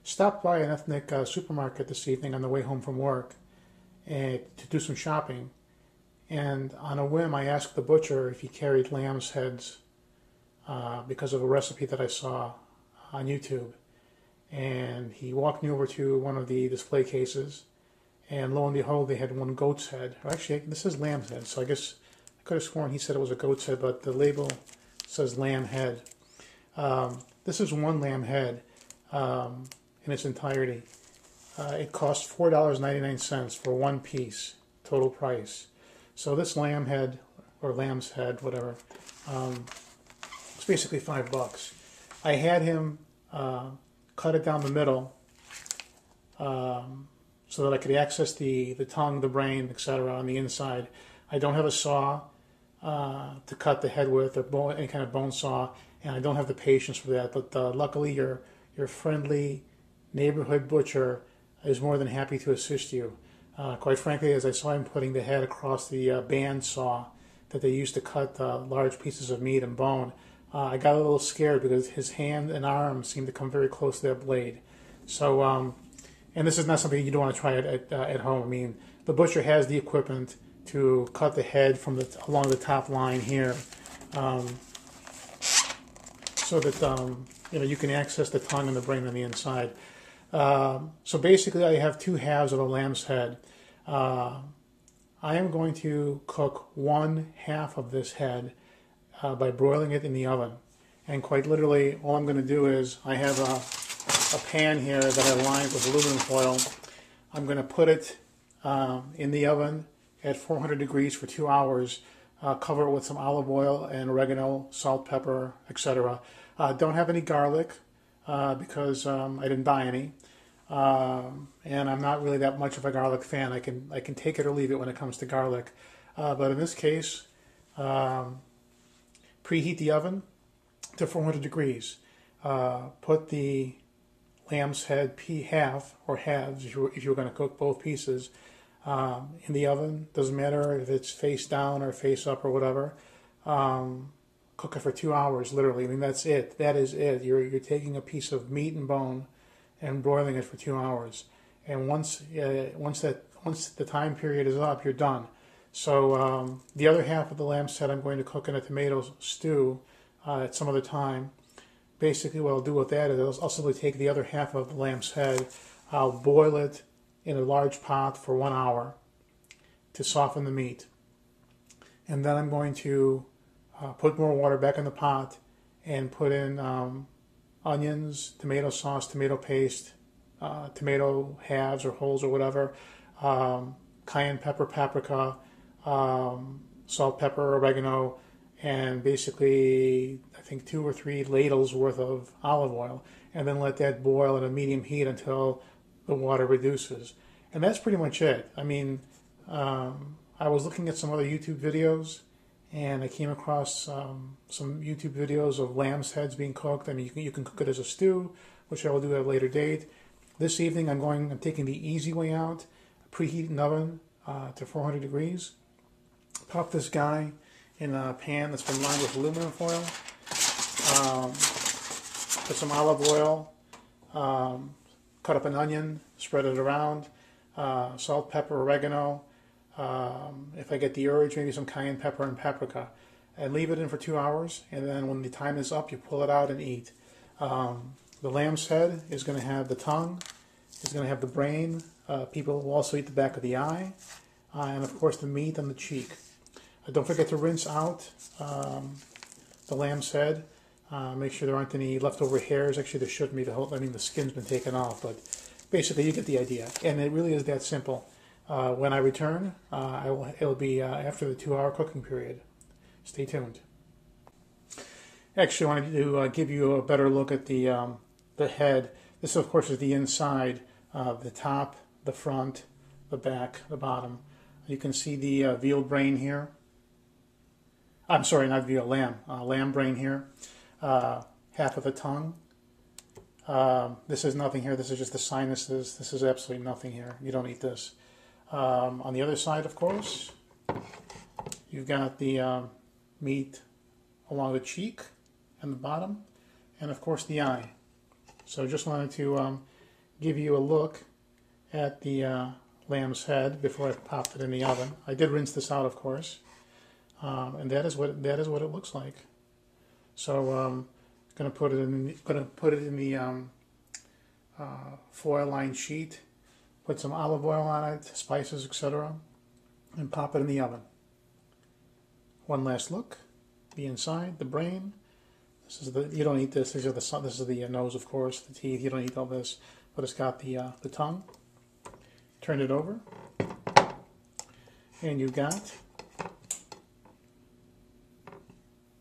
Stopped by an ethnic supermarket this evening on the way home from work and to do some shopping. And on a whim, I asked the butcher if he carried lamb's heads because of a recipe that I saw on YouTube. And he walked me over to one of the display cases, and lo and behold, they had one goat's head. Or actually, this is lamb's head, so I guess I could have sworn he said it was a goat's head, but the label says lamb head. This is one lamb head in its entirety. It cost $4.99 for one piece, total price. So this lamb head, or lamb's head, whatever, it's basically $5. I had him cut it down the middle so that I could access the tongue, the brain, etc. on the inside. I don't have a saw to cut the head with, or any kind of bone saw, and I don't have the patience for that. But luckily, your friendly neighborhood butcher is more than happy to assist you. Quite frankly, as I saw him putting the head across the band saw that they used to cut large pieces of meat and bone, I got a little scared because his hand and arm seemed to come very close to that blade. So, and this is not something you don't want to try at home. I mean, the butcher has the equipment to cut the head from along the top line here, so that you can access the tongue and the brain on the inside. So basically, I have two halves of a lamb's head. I am going to cook one half of this head by broiling it in the oven. And quite literally, all I'm going to do is, I have a pan here that I lined with aluminum foil. I'm going to put it in the oven at 400 degrees for 2 hours, cover it with some olive oil and oregano, salt, pepper, etc. Don't have any garlic because I didn't buy any. And I'm not really that much of a garlic fan. I can take it or leave it when it comes to garlic. But in this case, preheat the oven to 400 degrees. Put the lamb's head half or halves, if you're going to cook both pieces, in the oven. Doesn't matter if it's face down or face up or whatever. Cook it for 2 hours, literally. I mean, that's it. That is it. You're taking a piece of meat and bone and broiling it for 2 hours. And once the time period is up, you're done. So the other half of the lamb's head I'm going to cook in a tomato stew at some other time. Basically, what I'll do with that is I'll simply take the other half of the lamb's head, I'll boil it in a large pot for 1 hour to soften the meat. And then I'm going to put more water back in the pot and put in onions, tomato sauce, tomato paste, tomato halves or wholes or whatever, cayenne pepper, paprika, salt, pepper, oregano, and basically I think 2 or 3 ladles worth of olive oil, and then let that boil at a medium heat until the water reduces. And that's pretty much it. I mean, I was looking at some other YouTube videos, and I came across some YouTube videos of lamb's heads being cooked. I mean, you can cook it as a stew, which I will do at a later date. This evening, I'm taking the easy way out. Preheat an oven to 400 degrees. Pop this guy in a pan that's been lined with aluminum foil. Put some olive oil. Cut up an onion. Spread it around. Salt, pepper, oregano. If I get the urge, maybe some cayenne pepper and paprika. And leave it in for 2 hours. And then when the time is up, you pull it out and eat. The lamb's head is going to have the tongue. It's going to have the brain. People will also eat the back of the eye. And of course the meat on the cheek. Don't forget to rinse out the lamb's head. Make sure there aren't any leftover hairs. Actually, there shouldn't be. The skin's been taken off. But basically, you get the idea. And it really is that simple. When I return, it'll be after the 2-hour cooking period. Stay tuned. Actually, I wanted to give you a better look at the head. This, of course, is the inside, the top, the front, the back, the bottom. You can see the veal brain here. I'm sorry, not veal, lamb brain here. Half of the tongue. This is nothing here. This is just the sinuses. This is absolutely nothing here. You don't eat this. On the other side, of course, you've got the meat along the cheek and the bottom, and of course the eye. So just wanted to give you a look at the lamb's head before I popped it in the oven. I did rinse this out, of course, and that is what it looks like. So going to put it in the foil-lined sheet, put some olive oil on it, spices, etc., and pop it in the oven. One last look. The inside, the brain. This is the, you don't eat this. This is the nose, of course, the teeth. You don't eat all this, but it's got the tongue. Turn it over, and you got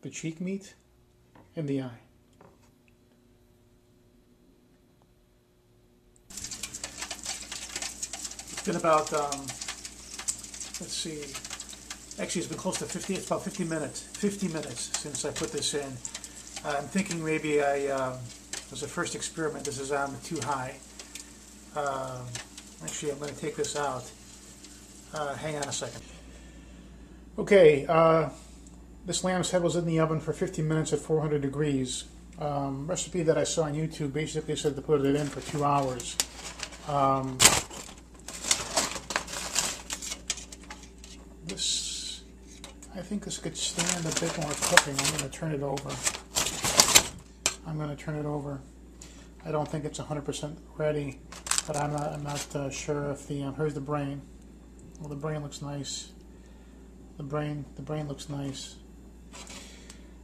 the cheek meat and the eye. It's been about let's see. Actually, it's been close to 50. It's about 50 minutes. 50 minutes since I put this in. I'm thinking maybe as a first experiment, this is on too high. Actually, I'm going to take this out. Hang on a second. Okay, this lamb's head was in the oven for 50 minutes at 400 degrees. Recipe that I saw on YouTube basically said to put it in for 2 hours. I think this could stand a bit more cooking. I'm going to turn it over. I don't think it's 100% ready, but I'm not sure if the here's the brain. Well, the brain looks nice. The brain looks nice.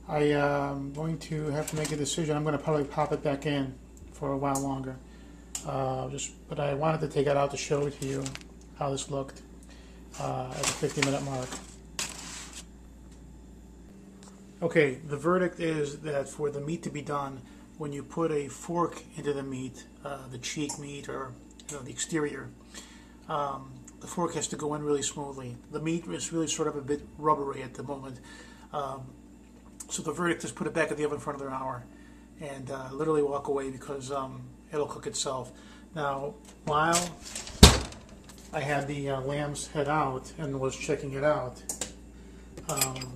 I am going to have to make a decision. I'm going to probably pop it back in for a while longer. But I wanted to take it out to show to you how this looked at the 50-minute mark. Okay, the verdict is that for the meat to be done, when you put a fork into the meat, the cheek meat or the exterior, the fork has to go in really smoothly. The meat is really sort of a bit rubbery at the moment. So the verdict is put it back in the oven for another hour and literally walk away because it'll cook itself. Now, while I had the lamb's head out and was checking it out,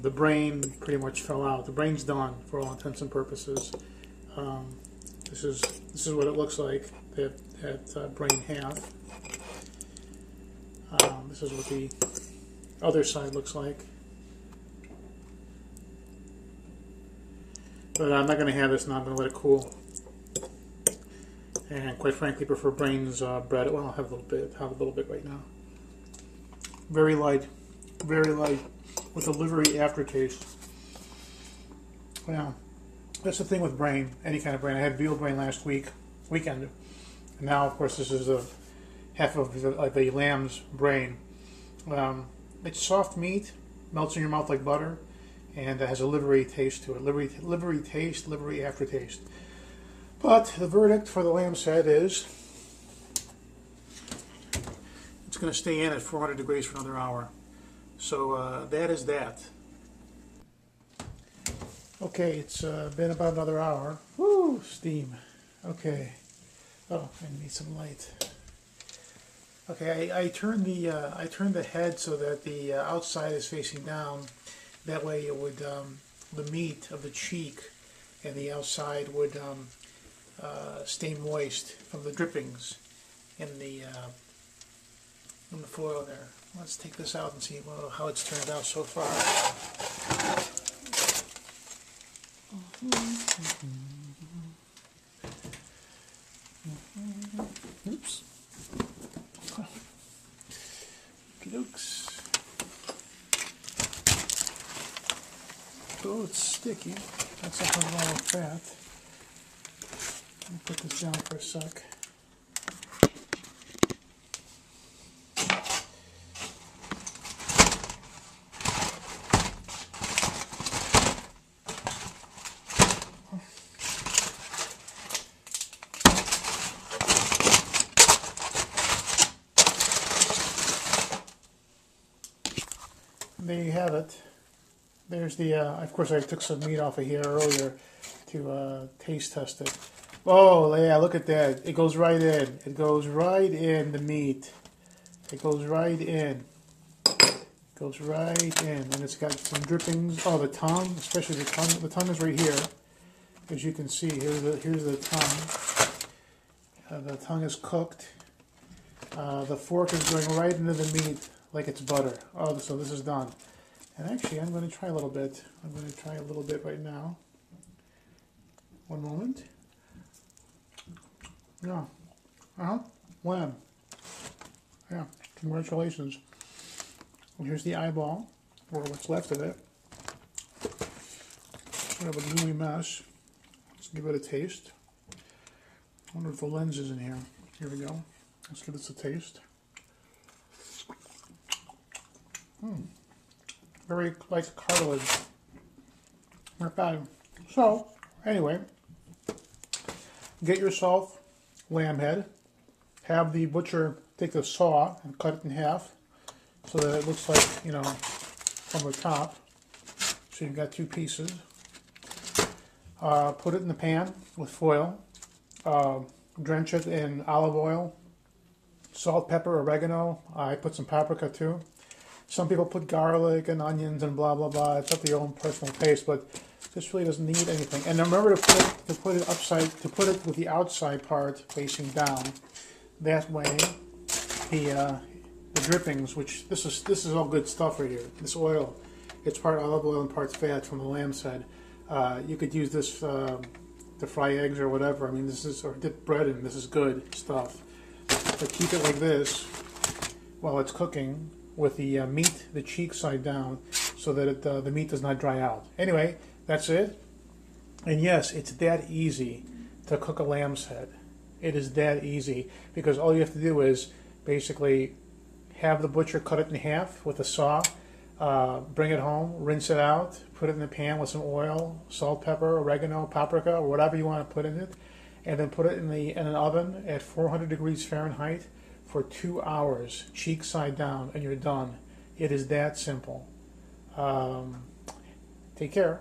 the brain pretty much fell out. The brain's done for all intents and purposes. This is what it looks like, that brain half. This is what the other side looks like. But I'm not going to have this now. I'm going to let it cool. And quite frankly, prefer brains bread. Well, I'll have a little bit right now. Very light, with a livery aftertaste. Well, that's the thing with brain, any kind of brain. I had veal brain last weekend, and now, of course, this is half of the lamb's brain. It's soft meat, melts in your mouth like butter, and it has a livery taste to it. Livery taste, livery aftertaste. But the verdict for the lamb's head is it's going to stay in at 400 degrees for another hour. So that is that. Okay, it's been about another hour. Woo, steam. Okay. Oh, I need some light. Okay, I turned the head so that the outside is facing down. That way, it would the meat of the cheek and the outside would stay moist from the drippings in the foil there. Let's take this out and see how it's turned out so far. Oops. Okey-dokes. Oh, it's sticky. That's something wrong with that. Let me put this down for a sec. There you have it. There's the, of course I took some meat off of here earlier to taste test it. Oh yeah, look at that. It goes right in. It goes right in, the meat. It goes right in. It goes right in. And it's got some drippings. Oh, the tongue, especially the tongue. The tongue is right here. As you can see, here's the tongue. The tongue is cooked. The fork is going right into the meat like it's butter. Oh, so this is done. And actually, I'm going to try a little bit. I'm going to try a little bit right now. One moment. Yeah. Lamb. Yeah. Congratulations. And here's the eyeball, or what's left of it. We have a gooey mess. Let's give it a taste. I wonder if the lens is in here. Here we go. Let's give this a taste. Very like cartilage. Not bad. So, anyway, get yourself lamb head. Have the butcher take the saw and cut it in half so that it looks like, you know, from the top. So you've got two pieces. Put it in the pan with foil. Drench it in olive oil, salt, pepper, oregano. I put some paprika too. Some people put garlic and onions and blah blah blah. It's up to your own personal taste, but this really doesn't need anything. And remember to put it with the outside part facing down. That way, the drippings, which this is all good stuff right here. This oil, it's part olive oil and part fat from the lamb's head. You could use this to fry eggs or whatever. I mean, or dip bread in. This is good stuff. But keep it like this while it's cooking, with the meat, the cheek side down, so that the meat does not dry out. Anyway, that's it. And yes, it's that easy to cook a lamb's head. It is that easy, because all you have to do is basically have the butcher cut it in half with a saw, bring it home, rinse it out, put it in the pan with some oil, salt, pepper, oregano, paprika, or whatever you want to put in it, and then put it in an oven at 400 degrees Fahrenheit for 2 hours, cheek side down, and you're done. It is that simple. Take care.